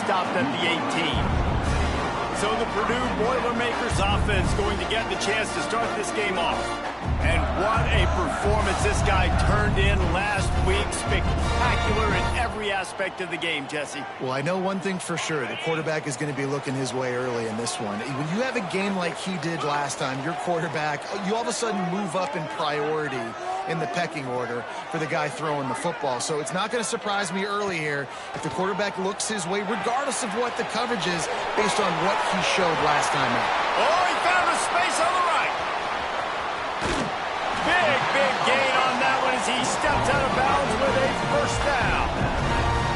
stopped at the 18. So the Purdue Boilermakers offense going to get the chance to start this game off. And what a performance this guy turned in last week. Spectacular in every aspect of the game, Jesse. Well, I know one thing for sure. The quarterback is going to be looking his way early in this one. When you have a game like he did last time, your quarterback, you all of a sudden move up in priority in the pecking order for the guy throwing the football. So it's not going to surprise me early here if the quarterback looks his way, regardless of what the coverage is, based on what he showed last time out. Oh, he found a space on the right. Big gain on that one as he steps out of bounds with a first down.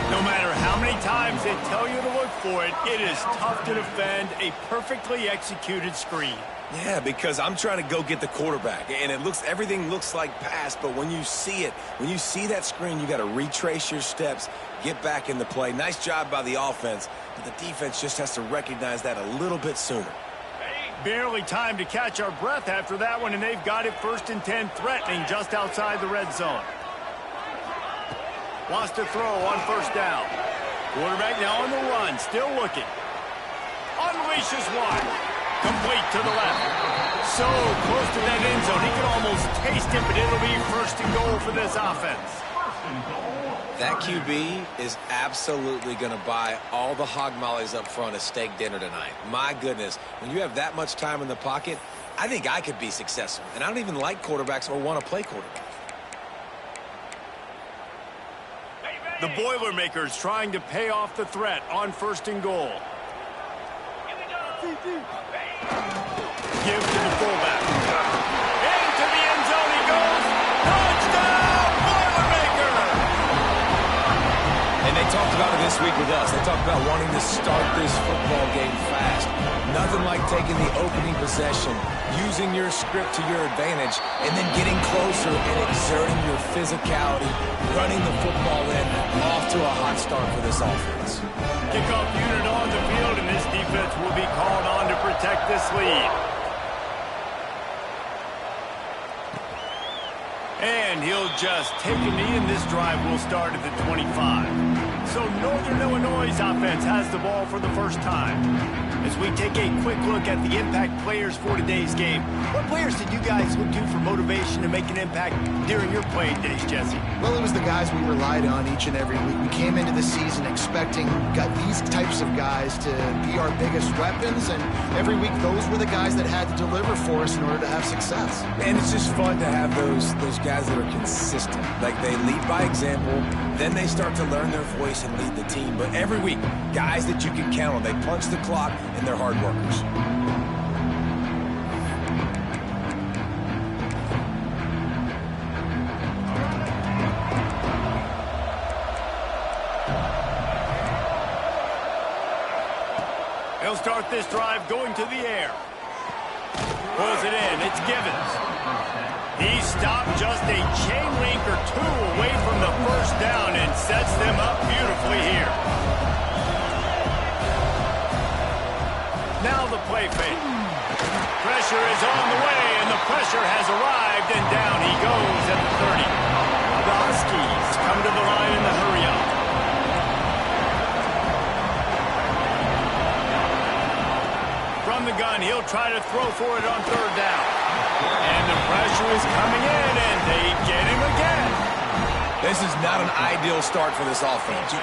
No matter how many times they tell you to look for it, it is tough to defend a perfectly executed screen. Yeah, because I'm trying to go get the quarterback, and everything looks like pass, but when you see it, when you see that screen, you got to retrace your steps, get back in the play. Nice job by the offense, but the defense just has to recognize that a little bit sooner. Barely time to catch our breath after that one, and they've got it 1st and 10, threatening just outside the red zone. Wants to throw on first down. Quarterback now on the run, still looking. Unleashes one. Complete to the left. So close to that end zone, he can almost taste it, but it'll be 1st and goal for this offense. That QB is absolutely going to buy all the hog mollies up front at steak dinner tonight. My goodness, when you have that much time in the pocket, I think I could be successful. And I don't even like quarterbacks or want to play quarterback. The Boilermakers trying to pay off the threat on 1st and goal. Give to the fullback. Into the end zone he goes. Touchdown, Boilermaker! And they talked about it this week with us. They talked about wanting to start this football game fast. Nothing like taking the opening possession, using your script to your advantage, and then getting closer and exerting your physicality, running the football in, off to a hot start for this offense. Kickoff unit on the field, and this defense will be called on to protect this lead. And he'll just take a knee, and this drive will start at the 25. So Northern Illinois' offense has the ball for the first time. As we take a quick look at the impact players for today's game, what players did you guys look to for motivation to make an impact during your playing days, Jesse? Well, it was the guys we relied on each and every week. We came into the season expecting these types of guys to be our biggest weapons, and every week those were the guys that had to deliver for us in order to have success. And it's just fun to have those guys that are consistent. Like, they lead by example, then they start to learn their voice and lead the team. But every week, guys that you can count on, they punch the clock, and they're hard workers. He'll start this drive going to the air. Pulls it in. It's Givens. He stopped just a chain link or two away from the first down and sets them up beautifully here. Now the play fake. Pressure is on the way, and the pressure has arrived, and down he goes at the 30. The Huskies come to the line in the hurry-up. From the gun, he'll try to throw for it on 3rd down. And the pressure is coming in, and they get him again. This is not an ideal start for this offense.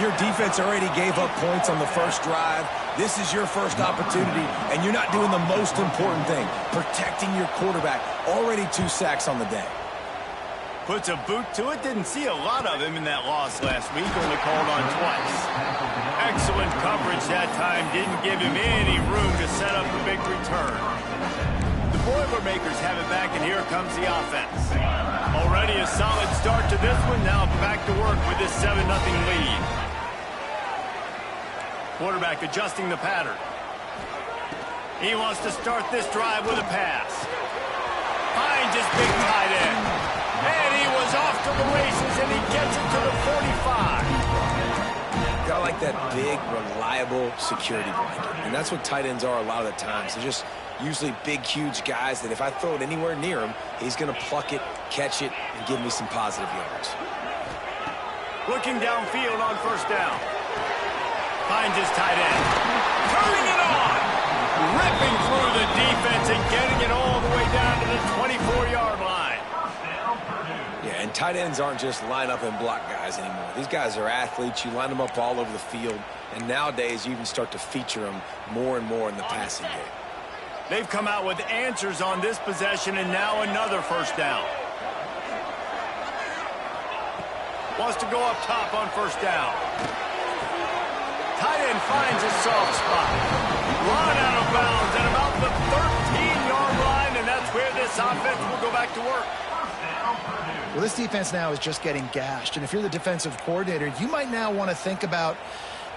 Your defense already gave up points on the first drive. This is your first opportunity, and you're not doing the most important thing, protecting your quarterback. Already 2 sacks on the day. Puts a boot to it. Didn't see a lot of him in that loss last week. Only called on twice. Excellent coverage that time. Didn't give him any room to set up a big return. The Boilermakers have it back, and here comes the offense. Already a solid start to this one. Now back to work with this 7-0 lead. Quarterback adjusting the pattern. He wants to start this drive with a pass. Finds his big tight end. And he was off to the races, and he gets it to the 45. Got like that big, reliable security blanket. And that's what tight ends are a lot of the times. They're just usually big, huge guys that if I throw it anywhere near him, he's going to pluck it, catch it, and give me some positive yards. Looking downfield on 1st down. finds his tight end. Turning it on. Ripping through the defense and getting it all the way down to the 24-yard line. Yeah, and tight ends aren't just line up and block guys anymore. These guys are athletes. You line them up all over the field. And nowadays, you even start to feature them more and more in the passing game. They've come out with answers on this possession, and now another first down. Wants to go up top on first down. Tight end finds a soft spot. Run out of bounds at about the 13-yard line, and that's where this offense will go back to work. Well, this defense now is just getting gashed, and if you're the defensive coordinator, you might now want to think about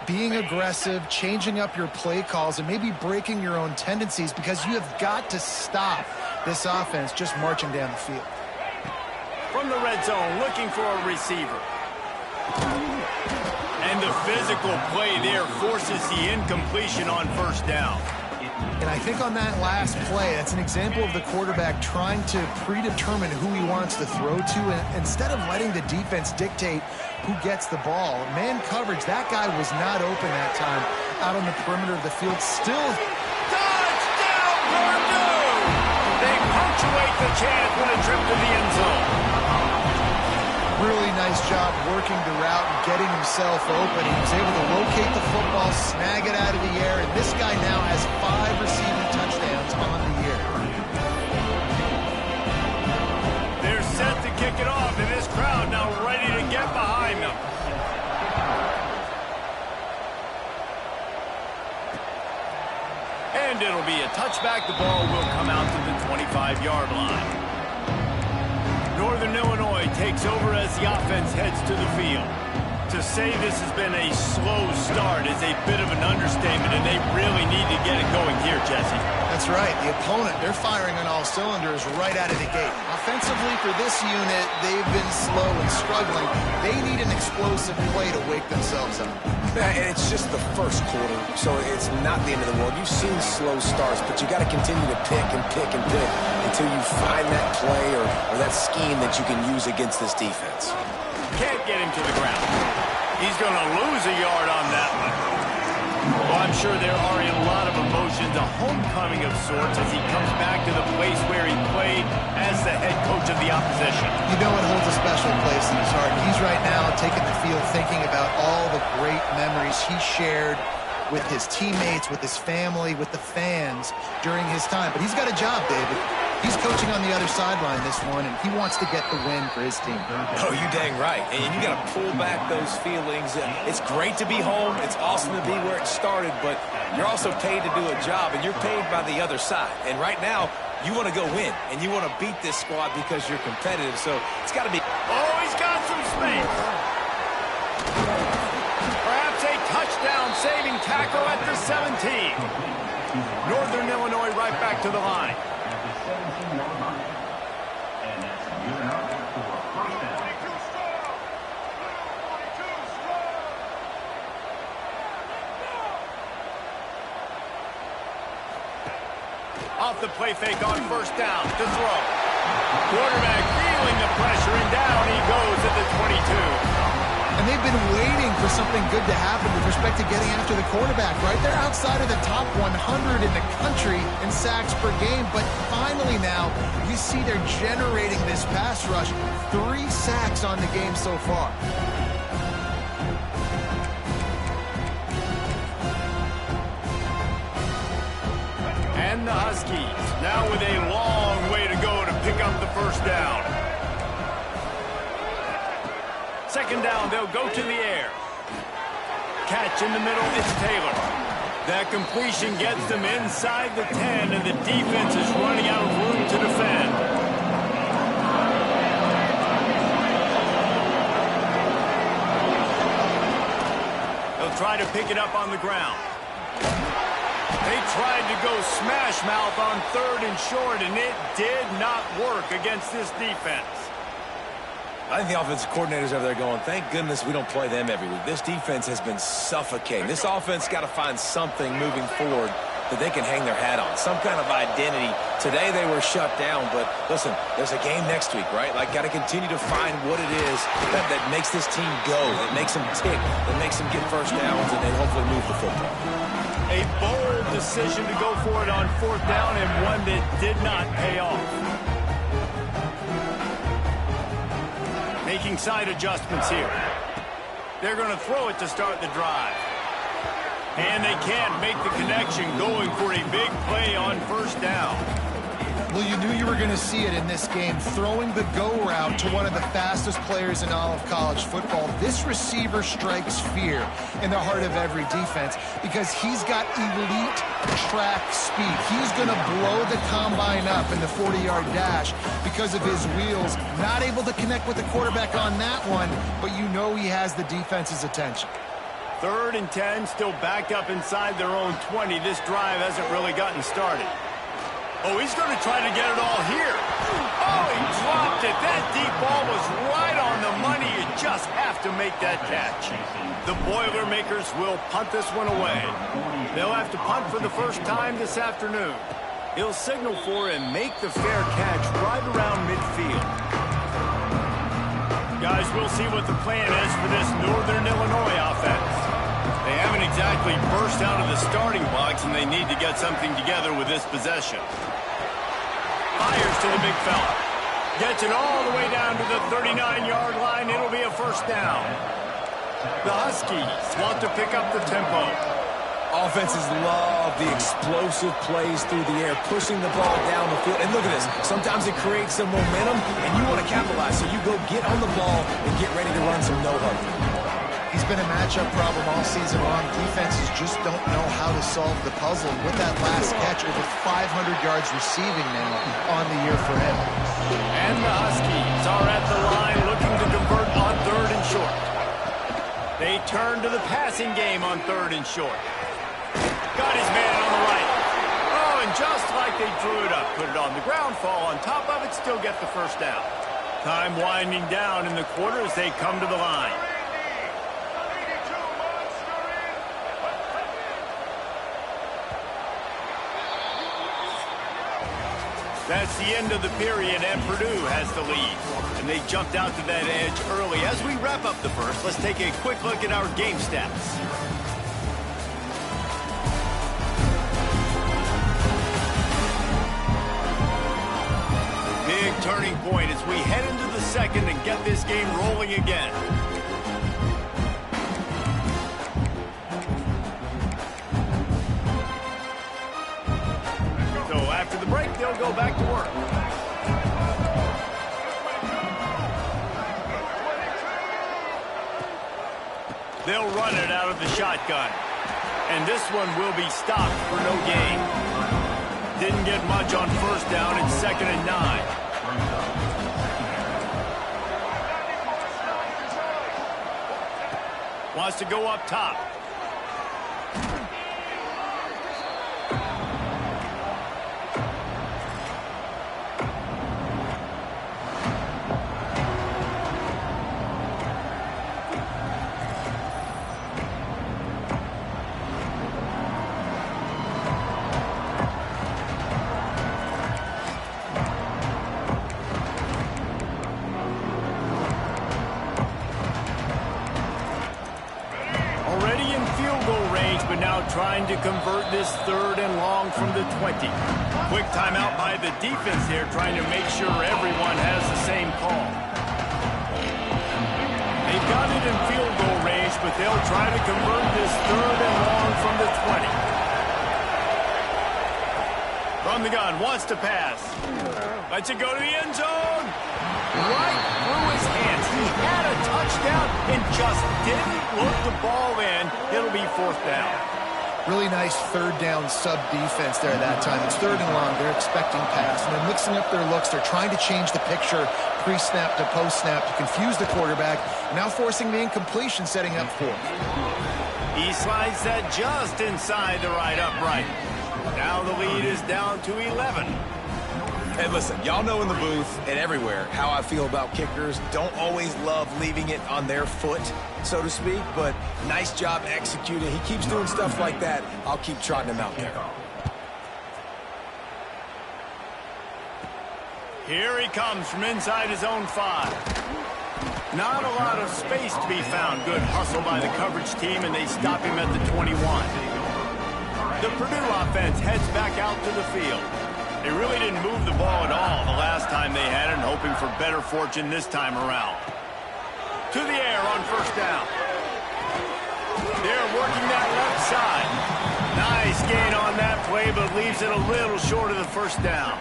being aggressive, changing up your play calls, and maybe breaking your own tendencies, because you have got to stop this offense just marching down the field. From the red zone, looking for a receiver. And the physical play there forces the incompletion on first down. And I think on that last play, that's an example of the quarterback trying to predetermine who he wants to throw to, and instead of letting the defense dictate who gets the ball. Man coverage, that guy was not open that time out on the perimeter of the field. Still, touchdown, Purdue! They punctuate the chance with a trip to the end zone. Really nice job working the route and getting himself open. He was able to locate the football, snag it out of the air, and this guy now has 5 receiving touchdowns on the year. They're set to kick it off, and this crowd now ready to get behind them. And it'll be a touchback. The ball will come out to the 25-yard line. Northern Illinois takes over as the offense heads to the field. To say this has been a slow start is a bit of an understatement, and they really need to get it going here, Jesse. That's right. The opponent, they're firing on all cylinders right out of the gate. Offensively, for this unit, they've been slow and struggling. They need an explosive play to wake themselves up. And it's just the first quarter, so it's not the end of the world. You've seen slow starts, but you got to continue to pick and pick and pick until you find that play or that scheme that you can use against this defense. Can't get him to the ground. He's going to lose a yard on that one. Well, I'm sure there are a lot of emotions, a homecoming of sorts, as he comes back to the place where he played as the head coach of the opposition. You know it holds a special place in his heart. He's right now taking the field thinking about all the great memories he shared with his teammates, with his family, with the fans during his time. But he's got a job, David. He's coaching on the other sideline this one, and he wants to get the win for his team. Oh, you dang right. And you got to pull back those feelings. It's great to be home. It's awesome to be where it started, but you're also paid to do a job, and you're paid by the other side. And right now, you want to go win, and you want to beat this squad because you're competitive. So it's got to be... Oh, he's got some space. Perhaps a touchdown-saving tackle at the 17. Northern Illinois right back to the line. Off the play fake on first down to throw. Quarterback feeling the pressure, and down he goes at the 22. And they've been waiting for something good to happen with respect to getting after the quarterback, right? They're outside of the top 100 in the country in sacks per game, but finally now you see they're generating this pass rush. 3 sacks on the game so far. And the Huskies now with a long way to go to pick up the first down. Second down, they'll go to the air. Catch in the middle, it's Taylor. That completion gets them inside the 10, and the defense is running out of room to defend. They'll try to pick it up on the ground. They tried to go smash mouth on 3rd and short, and it did not work against this defense. I think the offensive coordinators over there going, thank goodness we don't play them every week. This defense has been suffocating. This offense got to find something moving forward that they can hang their hat on, some kind of identity. Today they were shut down, but listen, there's a game next week, right? Like, got to continue to find what it is that makes this team go, that makes them tick, that makes them get first downs, and then hopefully move the football. A bold decision to go for it on fourth down, and one that did not pay off. Making side adjustments here. They're going to throw it to start the drive. And they can't make the connection, going for a big play on first down. Well, you knew you were going to see it in this game, throwing the go route to one of the fastest players in all of college football. This receiver strikes fear in the heart of every defense because he's got elite track speed. He's going to blow the combine up in the 40-yard dash because of his wheels. Not able to connect with the quarterback on that one, but you know he has the defense's attention. 3rd and 10, still backed up inside their own 20. This drive hasn't really gotten started. Oh, he's going to try to get it all here. Oh, he dropped it. That deep ball was right on the money. You just have to make that catch. The Boilermakers will punt this one away. They'll have to punt for the first time this afternoon. He'll signal for and make the fair catch right around midfield. Guys, we'll see what the plan is for this Northern Illinois offense. They haven't exactly burst out of the starting box, and they need to get something together with this possession. Fires to the big fella. Gets it all the way down to the 39-yard line. It'll be a first down. The Huskies want to pick up the tempo. Offenses love the explosive plays through the air, pushing the ball down the field. And look at this. Sometimes it creates some momentum, and you want to capitalize. So you go get on the ball and get ready to run some no-huddle. He's been a matchup problem all season long. Defenses just don't know how to solve the puzzle. With that last catch, over 500 yards receiving now on the year for him. And the Huskies are at the line looking to convert on 3rd and short. They turn to the passing game on 3rd and short. Got his man on the right. Oh, and just like they drew it up, put it on the ground, fall on top of it, still get the first down. Time winding down in the quarter as they come to the line. That's the end of the period, and Purdue has the lead. And they jumped out to that edge early. As we wrap up the first, let's take a quick look at our game stats. Big turning point as we head into the second and get this game rolling again. After the break, they'll go back to work. They'll run it out of the shotgun. And this one will be stopped for no gain. Didn't get much on first down. It's 2nd and 9. Wants to go up top. But now trying to convert this 3rd and long from the 20. Quick timeout by the defense here, trying to make sure everyone has the same call. They've got it in field goal range, but they'll try to convert this 3rd and long from the 20. From the gun, wants to pass. Lets it go to the end zone. Right through his hands. He had a touchdown and just didn't look the ball in. It'll be 4th down. Really nice 3rd down sub-defense there that time. It's 3rd and long. They're expecting pass. And they're mixing up their looks. They're trying to change the picture pre-snap to post-snap to confuse the quarterback. Now forcing the incompletion, setting up 4th. He slides that just inside the right upright. Now the lead is down to 11. Hey, listen, y'all know in the booth and everywhere how I feel about kickers. Don't always love leaving it on their foot, so to speak, but nice job executing. He keeps doing stuff like that. I'll keep trotting him out there. Here he comes from inside his own 5. Not a lot of space to be found. Good hustle by the coverage team, and they stop him at the 21. The Purdue offense heads back out to the field. They really didn't move the ball at all the last time they had it, and hoping for better fortune this time around. To the air on first down. They're working that left side. Nice gain on that play, but leaves it a little short of the first down.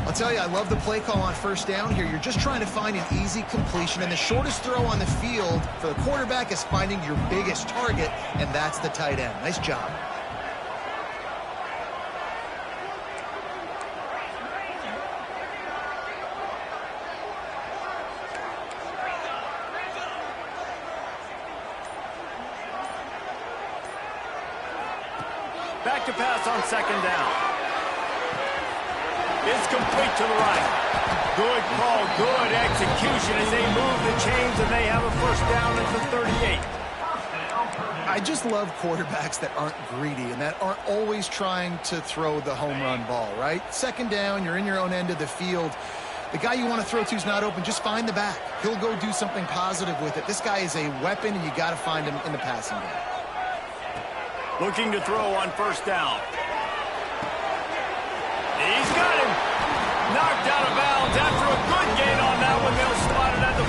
I'll tell you, I love the play call on first down here. You're just trying to find an easy completion, and the shortest throw on the field for the quarterback is finding your biggest target, and that's the tight end. Nice job. Back to pass on second down. It's complete to the right. Good call, good execution as they move the chains, and they have a first down at the 38. I just love quarterbacks that aren't greedy and that aren't always trying to throw the home run ball, right? Second down, you're in your own end of the field. The guy you want to throw to is not open. Just find the back. He'll go do something positive with it. This guy is a weapon, and you got to find him in the passing game. Looking to throw on first down. He's got him. Knocked out of bounds after a good gain on that one. They'll spot it at the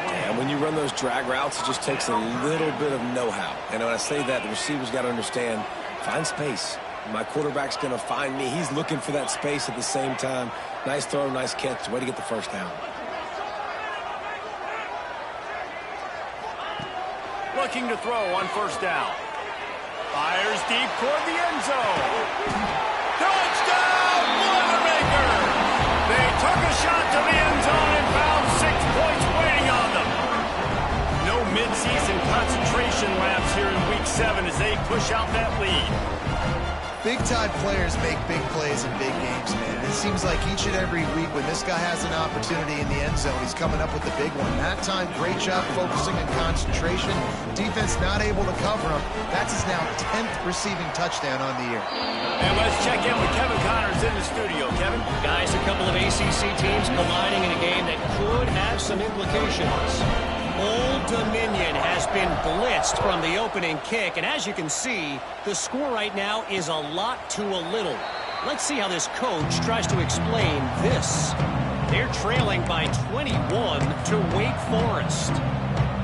43. And when you run those drag routes, it just takes a little bit of know-how. And when I say that, the receiver's got to understand, find space. My quarterback's going to find me. He's looking for that space at the same time. Nice throw, nice catch. Way to get the first down. Looking to throw on first down. Fires deep toward the end zone. Touchdown, Boilermaker! They took a shot to the end zone and found 6 points waiting on them. No midseason concentration laps here in Week 7 as they push out that lead. Big-time players make big plays in big games, man. It seems like each and every week when this guy has an opportunity in the end zone, he's coming up with the big one. That time, great job focusing on concentration. Defense not able to cover him. That's his now 10th receiving touchdown on the year. And let's check in with Kevin Connors in the studio. Kevin? Guys, a couple of ACC teams colliding in a game that could have some implications. Old Dominion has been blitzed from the opening kick, and as you can see, the score right now is a lot to a little. Let's see how this coach tries to explain this. They're trailing by 21 to Wake Forest.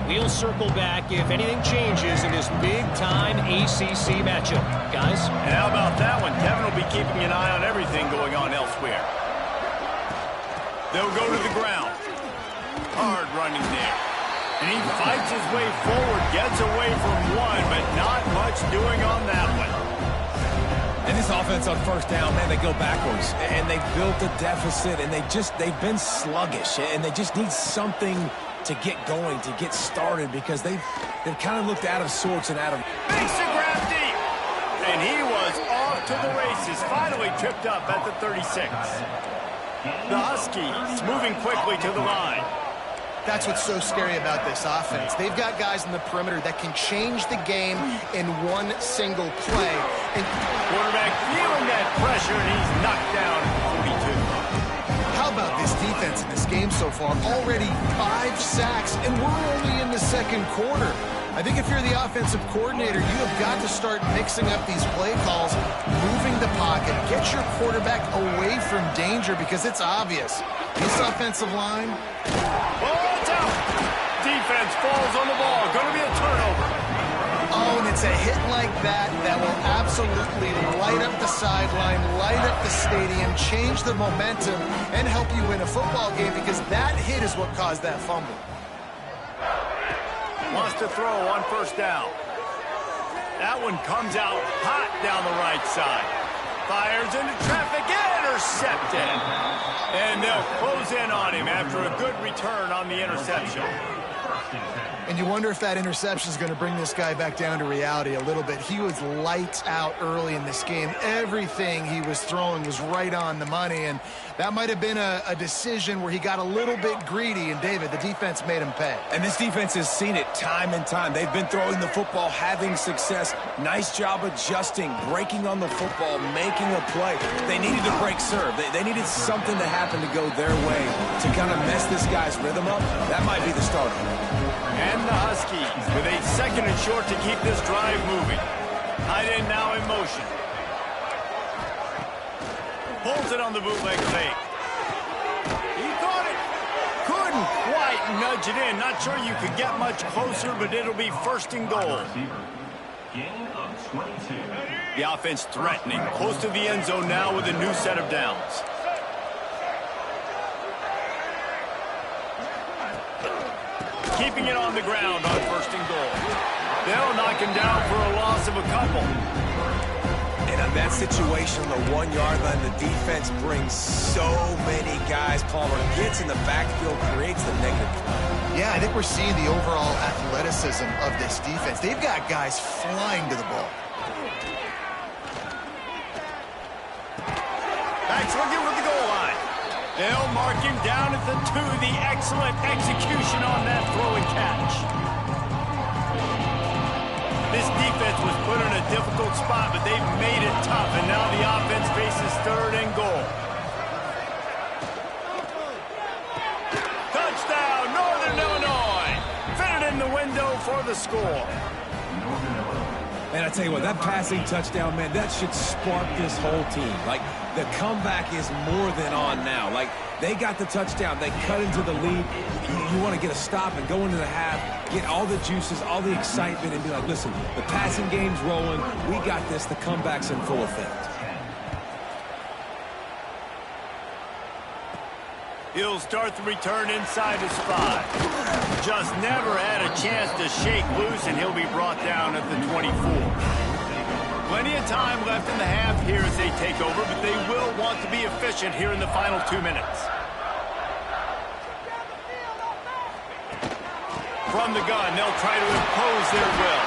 We'll circle back if anything changes in this big-time ACC matchup. Guys? And how about that one? Kevin will be keeping an eye on everything going on elsewhere. They'll go to the ground. Hard running there. And he fights his way forward, gets away from one, but not much doing on that one. And this offense on first down, man, they go backwards. And they built a deficit, and they've been sluggish. And they just need something to get going, to get started, because they've kind of looked out of sorts and out of... Makes the grab deep. And he was off to the races, finally tripped up at the 36. The Huskies moving quickly to the line. That's what's so scary about this offense. They've got guys in the perimeter that can change the game in one single play. And quarterback feeling that pressure, and he's knocked down at 42. How about this defense in this game so far? Already 5 sacks, and we're only in the second quarter. I think if you're the offensive coordinator, you have got to start mixing up these play calls, moving the pocket, get your quarterback away from danger, because it's obvious. This offensive line... Oh, it's out! Defense falls on the ball. Going to be a turnover. Oh, and it's a hit like that that will absolutely light up the sideline, light up the stadium, change the momentum, and help you win a football game, because that hit is what caused that fumble. Wants to throw on first down. That one comes out hot down the right side. Fires into traffic, intercepted. And they'll close in on him after a good return on the interception. And you wonder if that interception is going to bring this guy back down to reality a little bit. He was lights out early in this game. Everything he was throwing was right on the money, and that might have been a decision where he got a little bit greedy, and David, the defense made him pay. And this defense has seen it time and time. They've been throwing the football, having success. Nice job adjusting, breaking on the football, making a play. They needed to break serve. They needed something to happen to go their way to kind of mess this guy's rhythm up. That might be the starter. And the Huskies with a 2nd and short to keep this drive moving. Tight end now in motion. Pulls it on the bootleg fake. He caught it. Couldn't quite nudge it in. Not sure you could get much closer, but it'll be 1st and goal. The offense threatening. Close to the end zone now with a new set of downs. Keeping it on the ground on 1st and goal. They'll knock him down for a loss of a couple. And on that situation, on the 1-yard line, the defense brings so many guys. Palmer gets in the backfield, creates the negative play. Yeah, I think we're seeing the overall athleticism of this defense. They've got guys flying to the ball. Backs looking with the goal line. They'll mark him down at the 2. The excellent execution on that throw and catch. This defense was put in a difficult spot, but they've made it tough, and now the offense faces 3rd and goal. Touchdown, Northern Illinois. Fitted in the window for the score. And I tell you what, that passing touchdown, man, that should spark this whole team. Like, the comeback is more than on now. Like, they got the touchdown. They cut into the lead. You want to get a stop and go into the half, get all the juices, all the excitement, and be like, listen, the passing game's rolling. We got this. The comeback's in full effect. He'll start the return inside his 5. Just never had a chance to shake loose, and he'll be brought down at the 24. Plenty of time left in the half here as they take over, but they will want to be efficient here in the final 2 minutes. From the gun, they'll try to impose their will.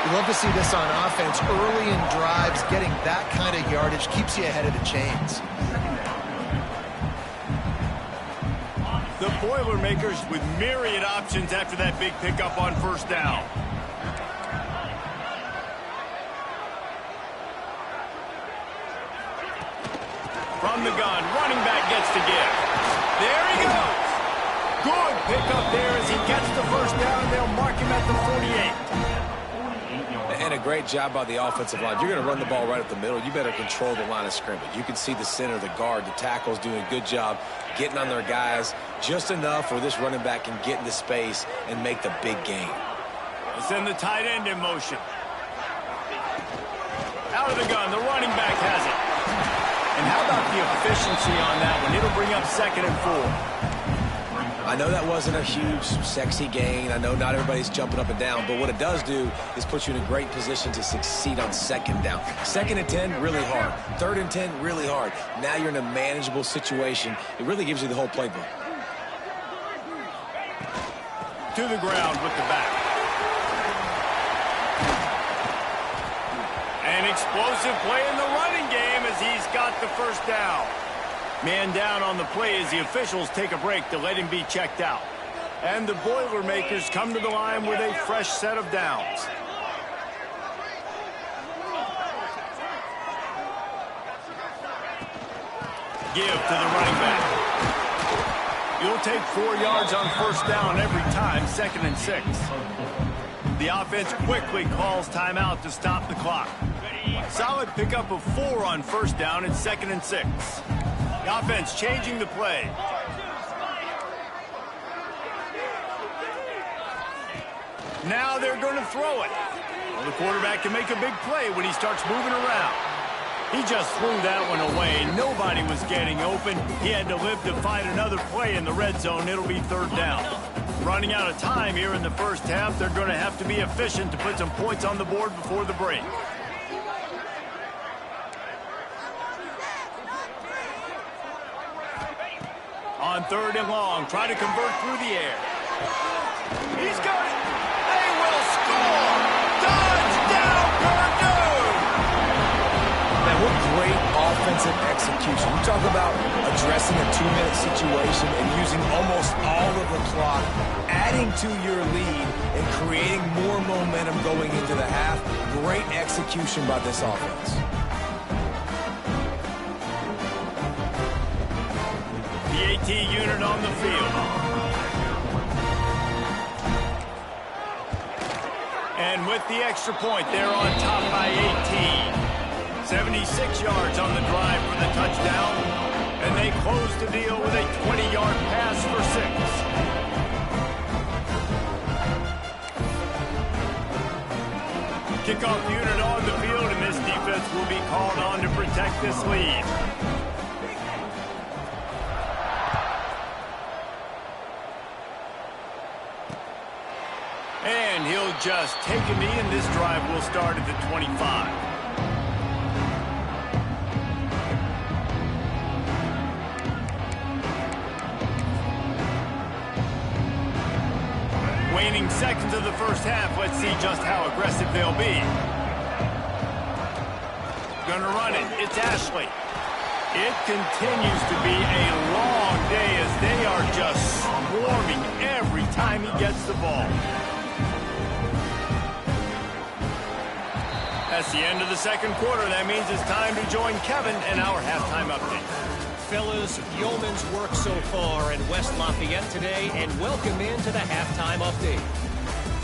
You love to see this on offense. Early in drives, getting that kind of yardage keeps you ahead of the chains. The Boilermakers with myriad options after that big pickup on 1st down. From the gun, running back gets to give. There he goes. Good pickup there as he gets the 1st down. They'll mark him at the 48. And a great job by the offensive line. You're going to run the ball right up the middle. You better control the line of scrimmage. You can see the center, the guard, the tackles doing a good job getting on their guys just enough where this running back can get into space and make the big gain. They'll send the tight end in motion. Out of the gun, the running back has it. And how about the efficiency on that one? It'll bring up 2nd and 4. I know that wasn't a huge, sexy gain. I know not everybody's jumping up and down, but what it does do is put you in a great position to succeed on 2nd down. 2nd and 10, really hard. 3rd and 10, really hard. Now you're in a manageable situation. It really gives you the whole playbook. To the ground with the back. An explosive play in the running game as he's got the 1st down. Man down on the play as the officials take a break to let him be checked out. And the Boilermakers come to the line with a fresh set of downs. Give to the running back. You'll take 4 yards on 1st down every time, 2nd and 6. The offense quickly calls timeout to stop the clock. Solid pickup of 4 on 1st down and 2nd and 6. The offense changing the play. Now they're going to throw it. Well, the quarterback can make a big play when he starts moving around. He just threw that one away. Nobody was getting open. He had to live to find another play in the red zone. It'll be 3rd down. Running out of time here in the 1st half. They're going to have to be efficient to put some points on the board before the break. On 3rd and long, try to convert through the air. He's got it. They will score. Touchdown, Purdue. Man, what great offensive execution. You talk about addressing a 2-minute situation and using almost all of the clock, adding to your lead and creating more momentum going into the half. Great execution by this offense. The AT unit on the field. And with the extra point, they're on top by 18. 76 yards on the drive for the touchdown. And they close the deal with a 20-yard pass for 6. Kickoff unit on the field, and this defense will be called on to protect this lead. And he'll just take a knee, and this drive will start at the 25. Waning seconds of the first half. Let's see just how aggressive they'll be. Gonna run it. It's Ashley. It continues to be a long day as they are just swarming every time he gets the ball. That's the end of the second quarter. That means it's time to join Kevin and our halftime update. Fellas, yeoman's work so far in West Lafayette today, and welcome into the halftime update.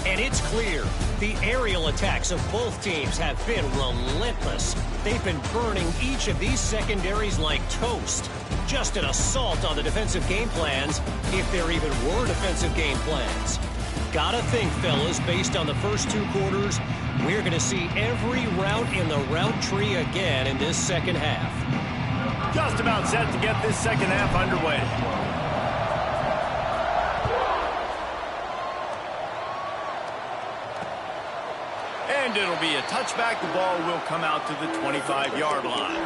And it's clear, the aerial attacks of both teams have been relentless. They've been burning each of these secondaries like toast. Just an assault on the defensive game plans, if there even were defensive game plans. Gotta think, fellas, based on the first 2 quarters, we're going to see every route in the route tree again in this second half. Just about set to get this second half underway. And it'll be a touchback. The ball will come out to the 25-yard line.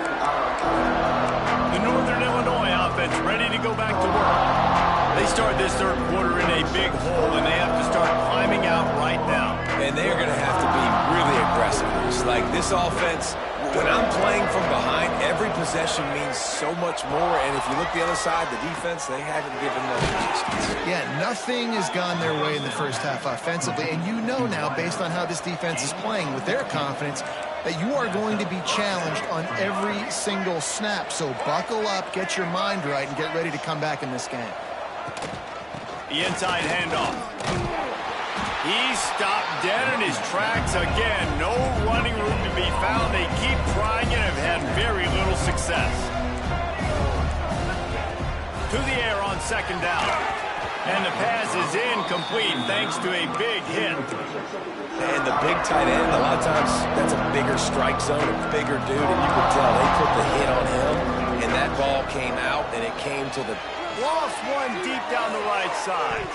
The Northern Illinois offense ready to go back to work. They start this third quarter in a big hole, and they have to start climbing out right now. And they're going to have to be really aggressive. It's like this offense, when I'm playing from behind, every possession means so much more. And if you look the other side, the defense, they haven't given much resistance. Yeah, nothing has gone their way in the first half offensively. And you know now, based on how this defense is playing with their confidence, that you are going to be challenged on every single snap. So buckle up, get your mind right, and get ready to come back in this game. The inside handoff. He stopped dead in his tracks again. No running room to be found. They keep trying and have had very little success. To the air on second down. And the pass is incomplete thanks to a big hit. And the big tight end, a lot of times that's a bigger strike zone, a bigger dude, and you could tell they put the hit on him, and that ball came out, and it came to the... Lost one deep down the right side.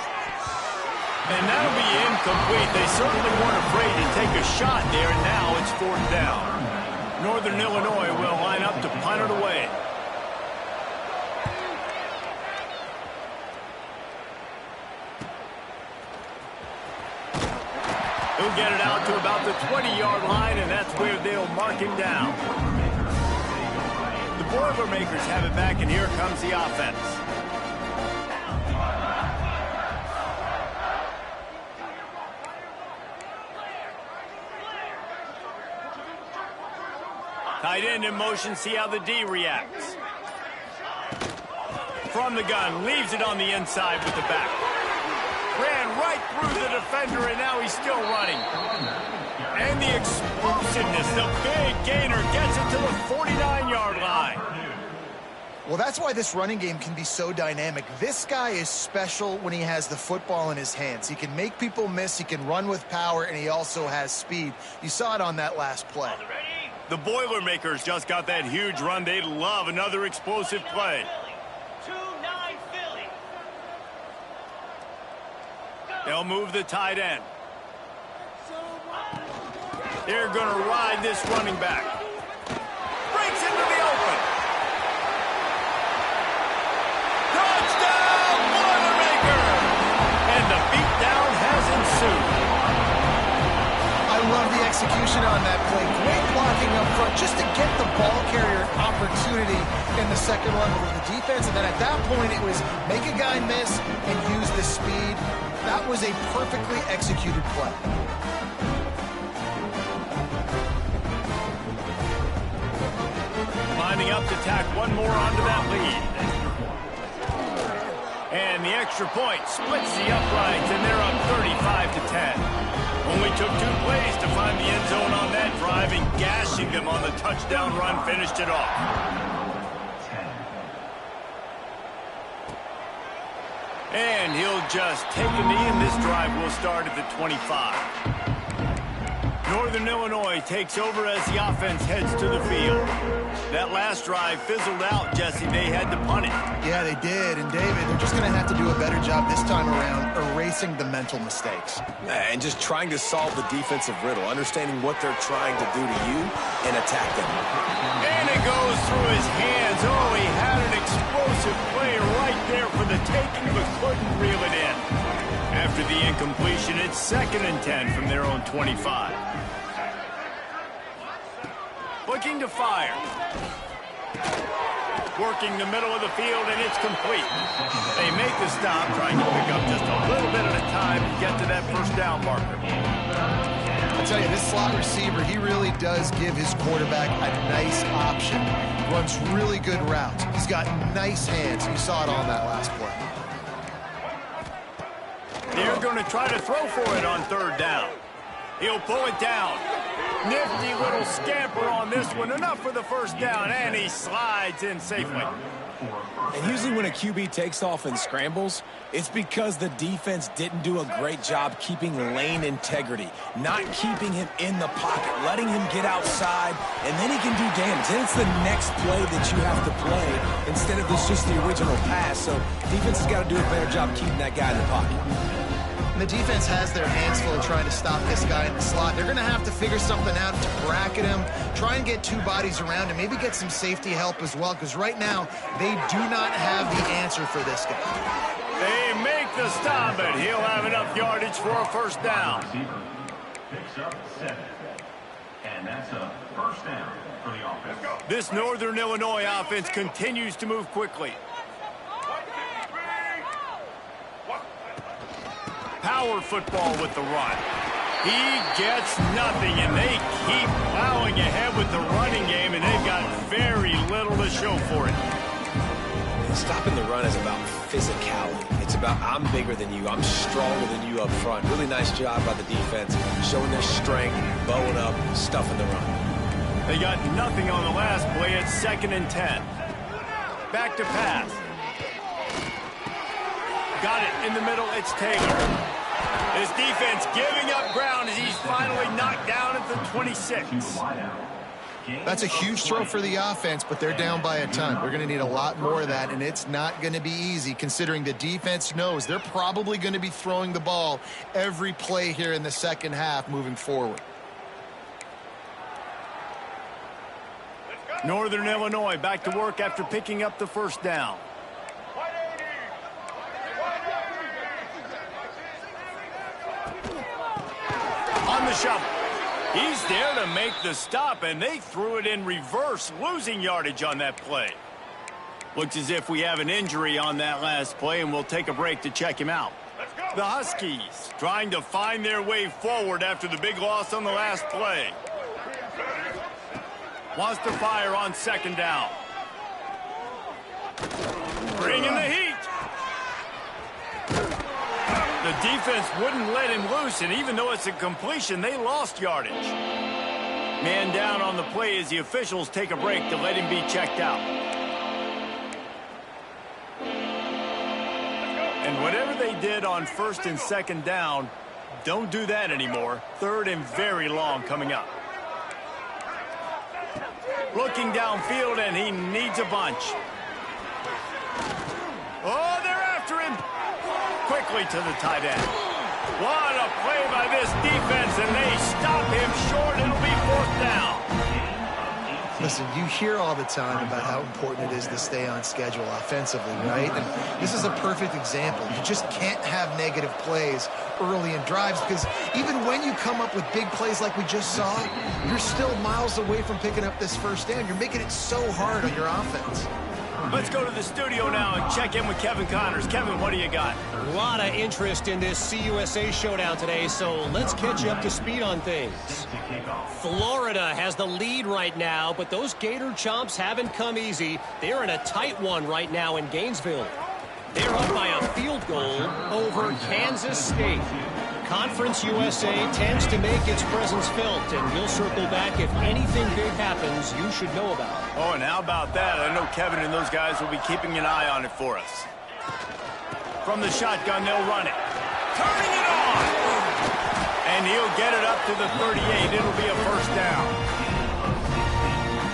And that'll be incomplete. They certainly weren't afraid to take a shot there, and now it's 4th down. Northern Illinois will line up to punt it away. He'll get it out to about the 20-yard line, and that's where they'll mark him down. The Boilermakers have it back, and here comes the offense. Tight end in motion, see how the D reacts. From the gun, leaves it on the inside with the back. Ran right through the defender, and now he's still running. And the explosiveness, the big gainer, gets it to the 49-yard line. Well, that's why this running game can be so dynamic. This guy is special when he has the football in his hands. He can make people miss, he can run with power, and he also has speed. You saw it on that last play. The Boilermakers just got that huge run. They'd love another explosive play. 2-9 Philly. They'll move the tight end. They're going to ride this running back. Breaks into the open. Touchdown, Boilermakers! And the execution on that play. Great blocking up front just to get the ball carrier an opportunity in the second level of the defense. And then at that point, it was make a guy miss and use the speed. That was a perfectly executed play. Lining up to tack one more onto that lead. And the extra point splits the uprights, and they're up 35-10. Only took 2 plays to find the end zone on that drive, and gashing them on the touchdown run finished it off. And he'll just take a knee, and this drive will start at the 25. Northern Illinois takes over as the offense heads to the field. That last drive fizzled out, Jesse. They had to punt it. Yeah, they did. And, David, they're just going to have to do a better job this time around erasing the mental mistakes. And just trying to solve the defensive riddle, understanding what they're trying to do to you and attack them. And it goes through his hands. Oh, he had an explosive play right there for the taking, but couldn't reel it in. After the incompletion, it's 2nd and 10 from their own 25. Looking to fire. Working the middle of the field, and it's complete. They make the stop, trying to pick up just a little bit at a time to get to that first down marker. I'll tell you, this slot receiver, he really does give his quarterback a nice option. Runs really good routes. He's got nice hands. You saw it on that last play. They're going to try to throw for it on 3rd down. He'll pull it down. Nifty little scamper on this one. Enough for the first down, and he slides in safely. And usually when a QB takes off and scrambles, it's because the defense didn't do a great job keeping lane integrity, not keeping him in the pocket, letting him get outside, and then he can do damage. Then it's the next play that you have to play instead of just the original pass. So defense has got to do a better job keeping that guy in the pocket. And the defense has their hands full trying to stop this guy in the slot. They're going to have to figure something out to bracket him, try and get 2 bodies around him, maybe get some safety help as well, because right now they do not have the answer for this guy. They make the stop, but he'll have enough yardage for a first down. Picks up 7. And that's a first down for the offense. This Northern Illinois offense continues to move quickly. Power football with the run. He gets nothing, and they keep plowing ahead with the running game, and they've got very little to show for it. Stopping the run is about physicality. It's about I'm bigger than you. I'm stronger than you up front. Really nice job by the defense, showing their strength, bowing up, stuffing the run. They got nothing on the last play. It's 2nd and 10. Back to pass. Got it in the middle. It's Taylor. His defense giving up ground as he's finally knocked down at the 26. That's a huge throw for the offense, but they're down by a ton. We're going to need a lot more of that, and it's not going to be easy considering the defense knows they're probably going to be throwing the ball every play here in the second half moving forward. Northern Illinois back to work after picking up the first down. On the shovel. He's there to make the stop, and they threw it in reverse, losing yardage on that play. Looks as if we have an injury on that last play, and we'll take a break to check him out. The Huskies trying to find their way forward after the big loss on the last play. Wants to fire on 2nd down. Bringing the heat. The defense wouldn't let him loose, and even though it's a completion, they lost yardage. Man down on the play as the officials take a break to let him be checked out. And whatever they did on 1st and 2nd down, don't do that anymore. 3rd and very long coming up. Looking downfield, and he needs a bunch. Oh, they're after him. Quickly to the tight end. What a play by this defense, and they stop him short. It'll be 4th down. Listen, you hear all the time about how important it is to stay on schedule offensively, right? And this is a perfect example. You just can't have negative plays early in drives because even when you come up with big plays like we just saw, you're still miles away from picking up this first down. You're making it so hard on your offense. Let's go to the studio now and check in with Kevin Connors. Kevin, what do you got? A lot of interest in this CUSA showdown today, so let's catch you up to speed on things. Florida has the lead right now, but those Gator Chomps haven't come easy. They're in a tight one right now in Gainesville. They're up by a field goal over Kansas State. Conference USA tends to make its presence felt, and we'll circle back if anything big happens you should know about. Oh, and how about that? I know Kevin and those guys will be keeping an eye on it for us. From the shotgun, they'll run it. Turning it on! And he'll get it up to the 38. It'll be a first down.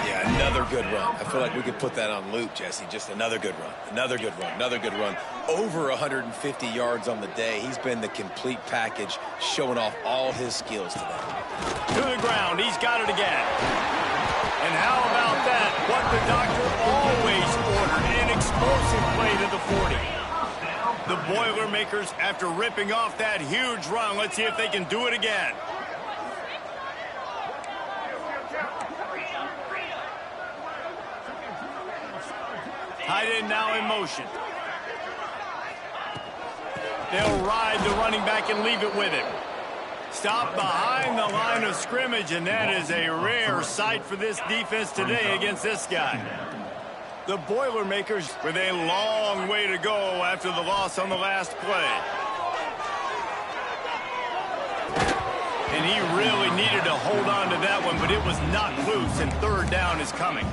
Yeah, another good run. I feel like we could put that on loop, Jesse. Just another good run. Another good run. Another good run. Over 150 yards on the day. He's been the complete package, showing off all his skills today. To the ground. He's got it again. And how about that? What the doctor always ordered. An explosive play to the 40. The Boilermakers, after ripping off that huge run, let's see if they can do it again. Tight end now in motion. They'll ride the running back and leave it with him. Stop behind the line of scrimmage, and that is a rare sight for this defense today against this guy. The Boilermakers with a long way to go after the loss on the last play. And he really needed to hold on to that one, but it was not loose, and third down is coming.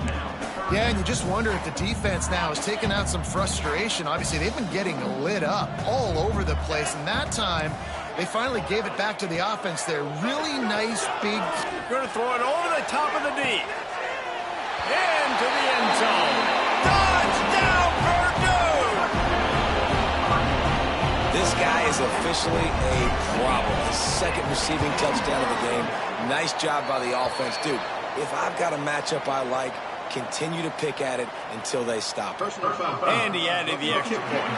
Yeah, and you just wonder if the defense now is taking out some frustration. Obviously, they've been getting lit up all over the place, and that time they finally gave it back to the offense there. Really nice, big... Going to throw it over the top of the knee. Into the end zone. Touchdown, Purdue! This guy is officially a problem. His second receiving touchdown of the game. Nice job by the offense. Dude, if I've got a matchup I like, continue to pick at it until they stop it. And he added the extra point.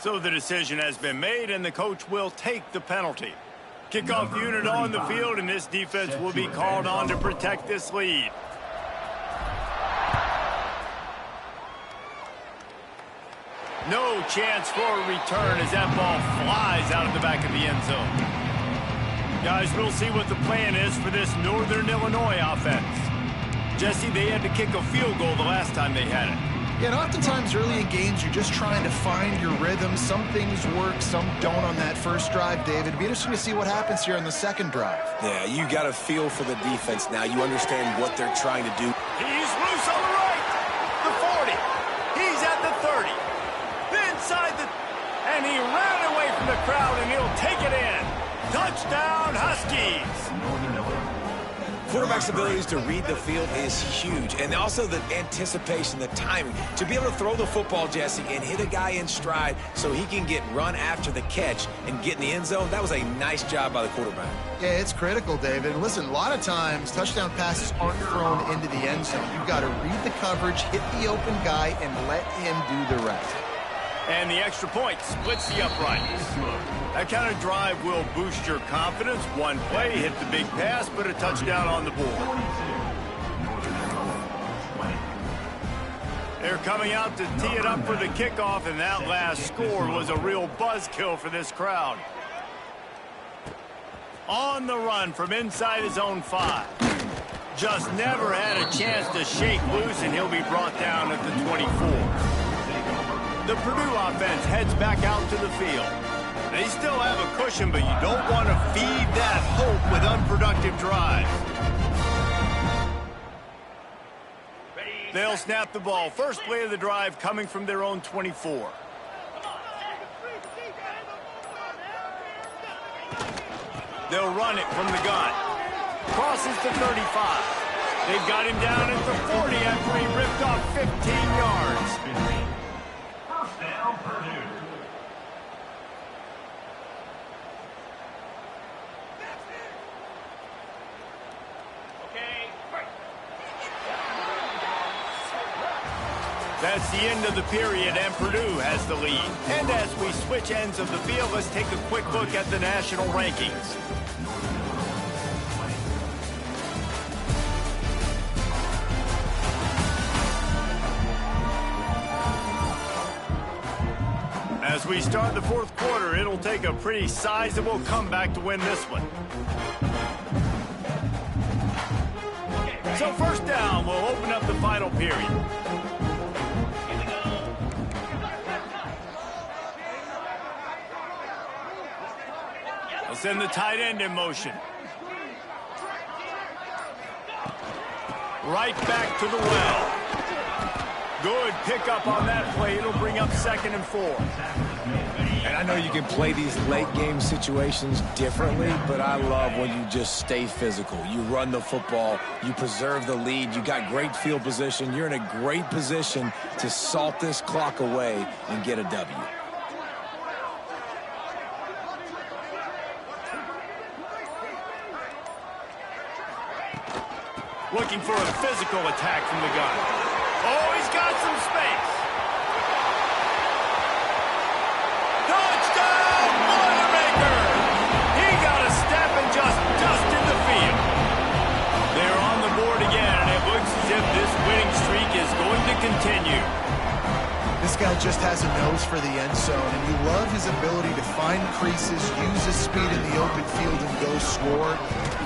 So the decision has been made, and the coach will take the penalty. Kickoff unit on the field, and this defense will be called on to protect this lead. No chance for a return as that ball flies out of the back of the end zone. Guys, we'll see what the plan is for this Northern Illinois offense. Jesse, they had to kick a field goal the last time they had it. Yeah, and oftentimes early in games, you're just trying to find your rhythm. Some things work, some don't on that first drive, David. It'd be interesting to see what happens here on the second drive. Yeah, you got a feel for the defense now. You understand what they're trying to do. He's loose on the right. The 40. He's at the 30. Inside the... And he ran away from the crowd, and he'll take it in. Touchdown, Huskies. Quarterback's abilities to read the field is huge, and also the anticipation, the timing. To be able to throw the football, Jesse, and hit a guy in stride so he can get run after the catch and get in the end zone, that was a nice job by the quarterback. Yeah, it's critical, David. Listen, a lot of times touchdown passes aren't thrown into the end zone. You've got to read the coverage, hit the open guy, and let him do the rest. And the extra point splits the uprights. That kind of drive will boost your confidence. One play, hit the big pass, but a touchdown on the board. They're coming out to tee it up for the kickoff, and that last score was a real buzzkill for this crowd. On the run from inside his own 5. Just never had a chance to shake loose, and he'll be brought down at the 24. The Purdue offense heads back out to the field. They still have a cushion, but you don't want to feed that hope with unproductive drives. They'll snap the ball. First play of the drive coming from their own 24. They'll run it from the gun. Crosses to 35. They've got him down at the 40 after he ripped off 15 yards. First down, Purdue. That's the end of the period, and Purdue has the lead. And as we switch ends of the field, let's take a quick look at the national rankings. As we start the fourth quarter, it'll take a pretty sizable comeback to win this one. So first down, we'll open up the final period. We'll send the tight end in motion. Right back to the well. Good pickup on that play. It'll bring up 2nd and 4. And I know you can play these late game situations differently, but I love when you just stay physical. You run the football, you preserve the lead, you got great field position. You're in a great position to salt this clock away and get a W. Looking for a physical attack from the gun. Oh, he's got some space. Touchdown, Boilermaker! He got a step and just dusted the field. They're on the board again, and it looks as if this winning streak is going to continue. This guy just has a nose for the end zone, and you love his ability to find creases, use his speed in the open field, and go score.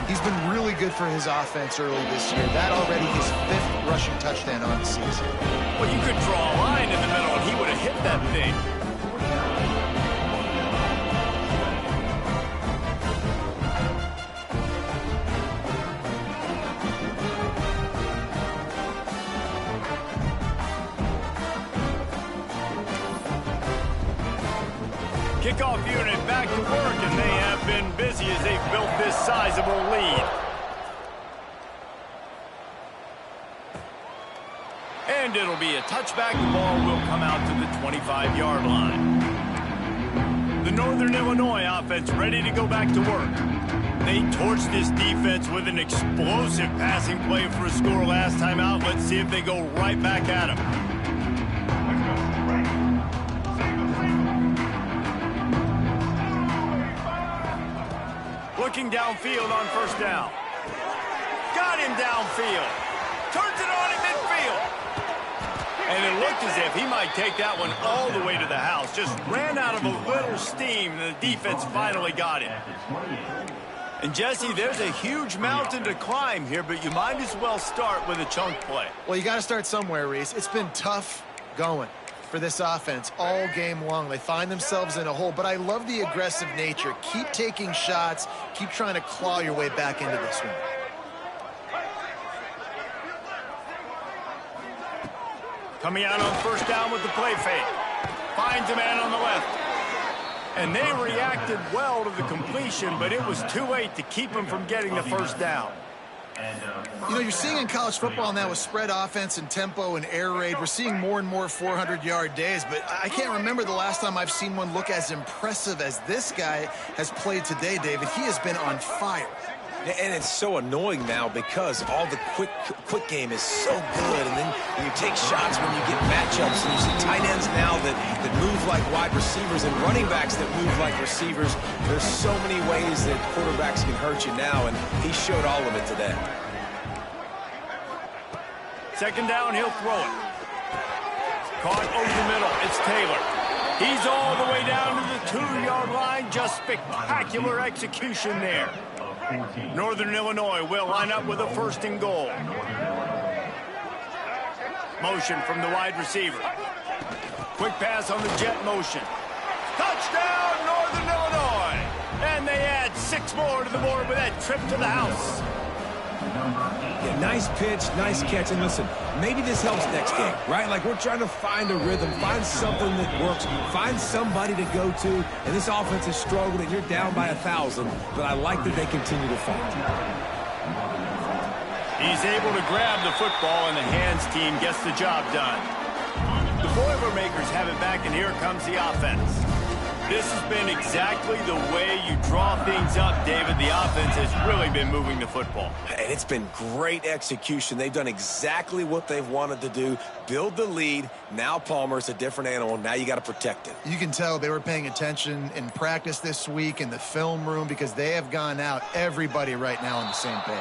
He's been really good for his offense early this year. That already his 5th rushing touchdown on the season. Well, you could draw a line in the middle, and he would have hit that thing. Kickoff unit back to work, and they have been busy as they've built this sizable lead. And it'll be a touchback. The ball will come out to the 25-yard line. The Northern Illinois offense ready to go back to work. They torched this defense with an explosive passing play for a score last time out. Let's see if they go right back at him. Looking downfield on first down. Got him downfield. Turns it on in midfield. And it looked as if he might take that one all the way to the house. Just ran out of a little steam, and the defense finally got him. And, Jesse, there's a huge mountain to climb here, but you might as well start with a chunk play. Well, you got to start somewhere, Reese. It's been tough going for this offense all game long. They find themselves in a hole, but I love the aggressive nature. Keep taking shots. Keep trying to claw your way back into this one. Coming out on first down with the play fake. Finds a man on the left. And they reacted well to the completion, but it was too late to keep him from getting the first down. You know, you're seeing in college football now with spread offense and tempo and air raid, we're seeing more and more 400-yard days, but I can't remember the last time I've seen one look as impressive as this guy has played today, David. He has been on fire. And it's so annoying now because all the quick game is so good. And then you take shots when you get matchups. And you see tight ends now that move like wide receivers and running backs that move like receivers. There's so many ways that quarterbacks can hurt you now, and he showed all of it today. Second down, he'll throw it. Caught over the middle. It's Taylor. He's all the way down to the 2-yard line. Just spectacular execution there. Northern Illinois will line up with a 1st and goal. Motion from the wide receiver. Quick pass on the jet motion. Touchdown, Northern Illinois! And they add 6 more to the board with that trip to the house. Yeah, nice pitch, nice catch. And listen, maybe this helps next game, right? Like, we're trying to find a rhythm, find something that works, find somebody to go to. And this offense has struggled, and you're down by 1,000. But I like that they continue to fight. He's able to grab the football, and the hands team gets the job done. The Boilermakers have it back, and here comes the offense. This has been exactly the way you draw things up, David. The offense has really been moving the football. And it's been great execution. They've done exactly what they've wanted to do. Build the lead. Now Palmer's a different animal. Now you got to protect it. You can tell they were paying attention in practice this week in the film room because they have gone out, everybody right now on the same page.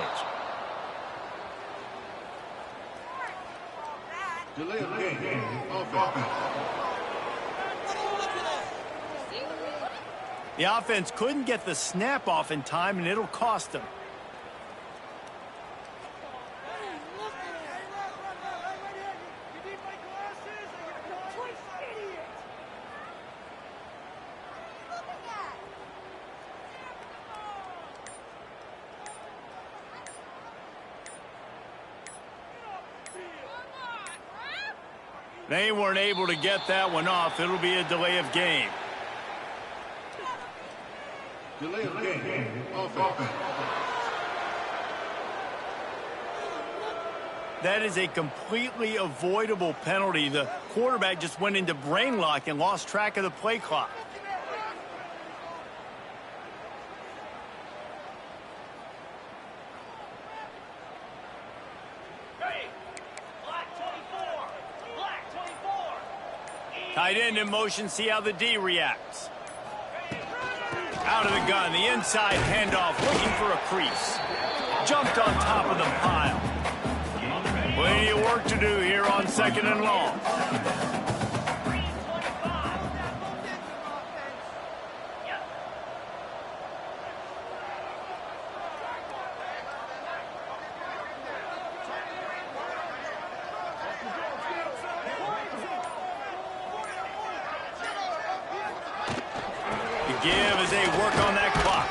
Delay of game. Offense. The offense couldn't get the snap off in time, and it'll cost them. They weren't able to get that one off. It'll be a delay of game. Delay of game. Offense. That is a completely avoidable penalty. The quarterback just went into brain lock and lost track of the play clock. Tight end in motion, see how the D reacts. Out of the gun, the inside handoff, looking for a crease. Jumped on top of the pile. Plenty of work to do here on 2nd and long. Give as they work on that clock.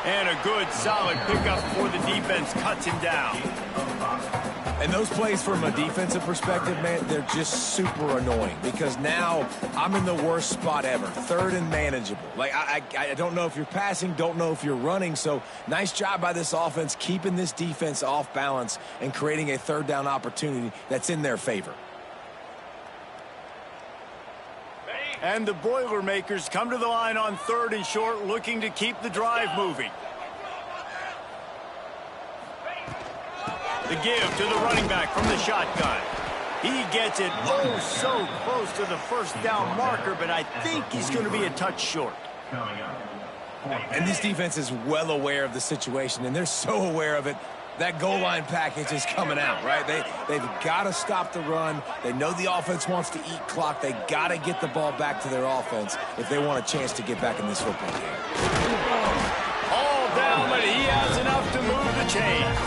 And a good, solid pickup before the defense cuts him down. And those plays from a defensive perspective, man, they're just super annoying because now I'm in the worst spot ever. 3rd and manageable. Like, I don't know if you're passing, don't know if you're running. So nice job by this offense keeping this defense off balance and creating a 3rd down opportunity that's in their favor. And the Boilermakers come to the line on 3rd and short, looking to keep the drive moving. The give to the running back from the shotgun. He gets it oh so close to the 1st down marker, but I think he's going to be a touch short. And this defense is well aware of the situation, and they're so aware of it. That goal line package is coming out, right? They've got to stop the run. They know the offense wants to eat clock. They got to get the ball back to their offense if they want a chance to get back in this football game. All down, but he has enough to move the chains.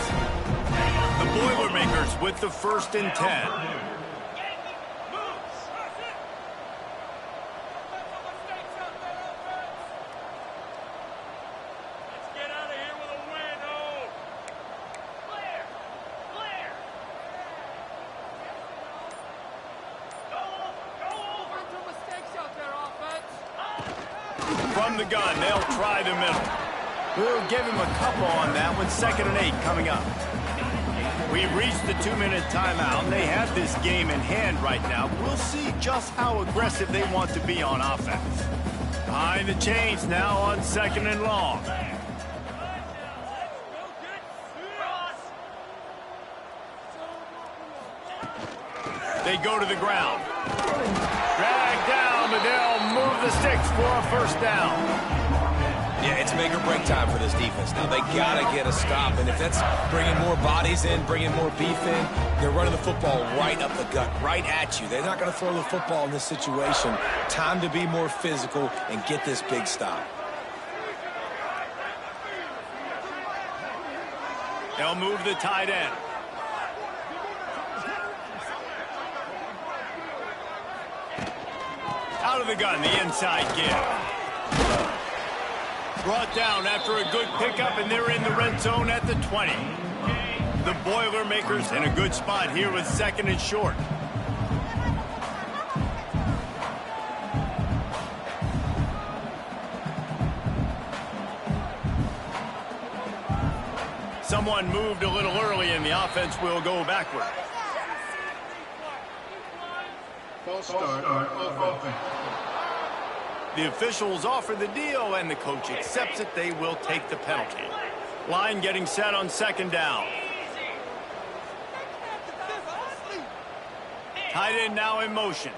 The Boilermakers with the 1st and 10. From the gun, they'll try the middle. We'll give him a couple on that one. 2nd and 8 coming up. We've reached the 2-minute timeout. They have this game in hand right now. We'll see just how aggressive they want to be on offense. Behind the chains now on 2nd and long. They go to the ground. Drag down, but they'll move the sticks for a 1st down. Yeah, it's make or break time for this defense. Now, they got to get a stop, and if that's bringing more bodies in, bringing more beef in, they're running the football right up the gut, right at you. They're not going to throw the football in this situation. Time to be more physical and get this big stop. They'll move the tight end. Out of the gun, the inside give. Brought down after a good pickup, and they're in the red zone at the 20. The Boilermakers in a good spot here with 2nd and short. Someone moved a little early, and the offense will go backward. False start on offense. The officials offer the deal, and the coach accepts it. They will take the penalty. Line getting set on second down. Tight end now in motion.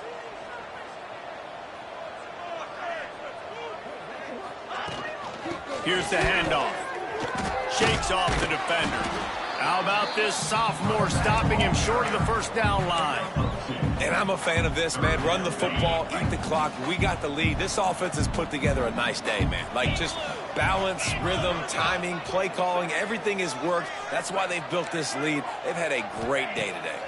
Here's the handoff. Shakes off the defender. How about this sophomore stopping him short of the first down line? And I'm a fan of this, man. Run the football, eat the clock. We got the lead. This offense has put together a nice day, man. Like, just balance, rhythm, timing, play calling, everything has worked. That's why they've built this lead. They've had a great day today.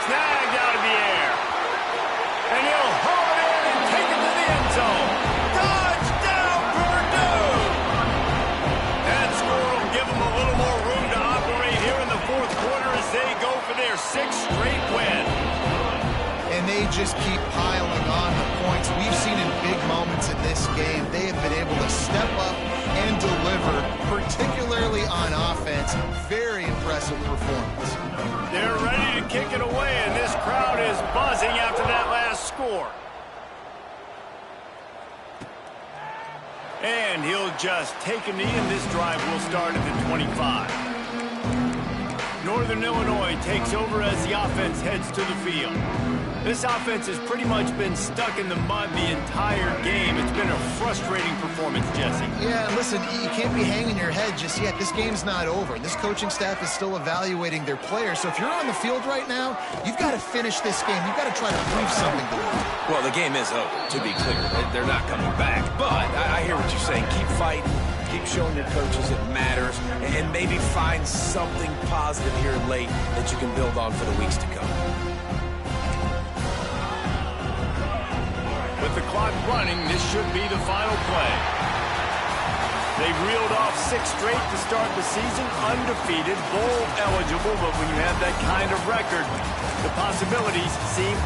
Snagged out of the air. And he'll haul it in and take it to the end zone. Touchdown, Purdue! That score will give them a little more room to operate here in the fourth quarter as they go for their sixth straight win. And they just keep piling on the points. We've seen in big moments in this game, they have been able to step up and deliver, particularly on offense. Very impressive performance. They're ready to kick it away, and this crowd is buzzing after that last score. And he'll just take a knee, and this drive will start at the 25. Northern Illinois takes over as the offense heads to the field. This offense has pretty much been stuck in the mud the entire game. It's been a frustrating performance, Jesse. Yeah, listen, you can't be hanging your head just yet. This game's not over. This coaching staff is still evaluating their players. So if you're on the field right now, you've got to finish this game. You've got to try to prove something to them. Well, the game is over, to be clear. They're not coming back. But I hear what you're saying. Keep fighting. Keep showing your coaches it matters. And maybe find something positive here late that you can build on for the weeks to come. With the clock running, this should be the final play. They've reeled off 6 straight to start the season, undefeated, bowl eligible, but when you have that kind of record, the possibilities seem